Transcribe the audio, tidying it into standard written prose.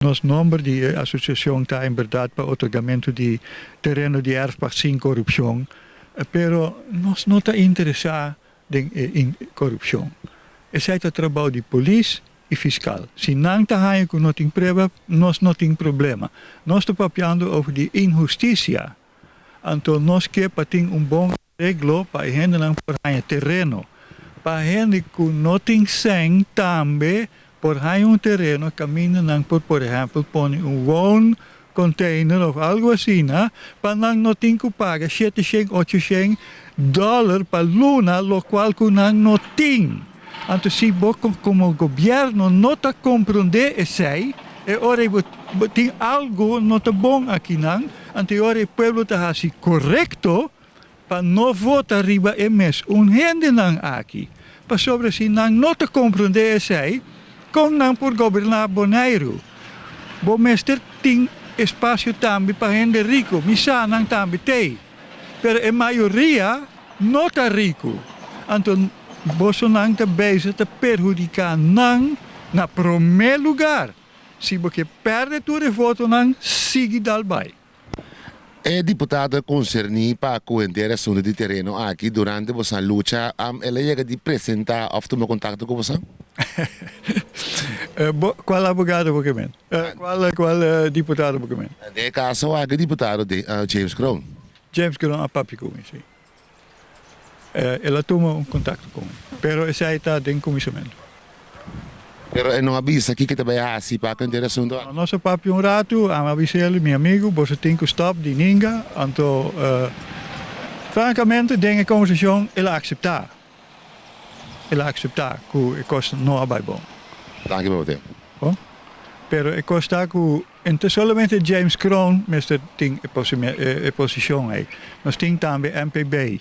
Nos nombre de asociación está en verdad para otorgamento de terreno de erfpacht sin corrupción, pero nos no está interesado en corrupción. Es el trabajo de policía y fiscal. Si no hay con prueba, nos no tem problema. Nos estamos hablando over de injusticia. Entonces nos que para tener un buen arreglo para gente por el terreno. Para gente que no tiene sen también por un terreno caminan por ejemplo, ponen un woon container of algo así, para no tener que pagar $700-800 para luna, lo cual no tiene. Entonces, si vos como gobierno no te comprende eso, ahora tem algo no está bom aqui, entonces ahora el pueblo está así correcto para no votar arriba e mes gente aqui. Para sobre si no te comprende eso, com por governar Bonaire. Bom mestre tem espaço também para gente rico, misa também tem. Pero a maioria não está rico. Então, você não está bezig te perjudicar na primeiro lugar. Se você perde o voto, siga daarbij. É deputado concerni para o assunto de terreno aqui durante a luta. Ele chega de apresentar ou tomar contato com você? Qual advogado você mente? Qual deputado você mente? De caso, o deputado James Crown. James Crown a papi com isso. Ele toma contato com ele. Pero esse aí está em comissamento. Pero não avisa aqui que também é assim para o assunto. Nosso papi rato, avisa ele, meu amigo, você tem que stop de ninguém. Então, francamente, dengue conversação, ele aceitar. Ele aceitar que o custa não é bom. Dank je wel. Bom? Pero o custa que então somente James Crown, mestre tem a posição aí. Nós tem também MPB.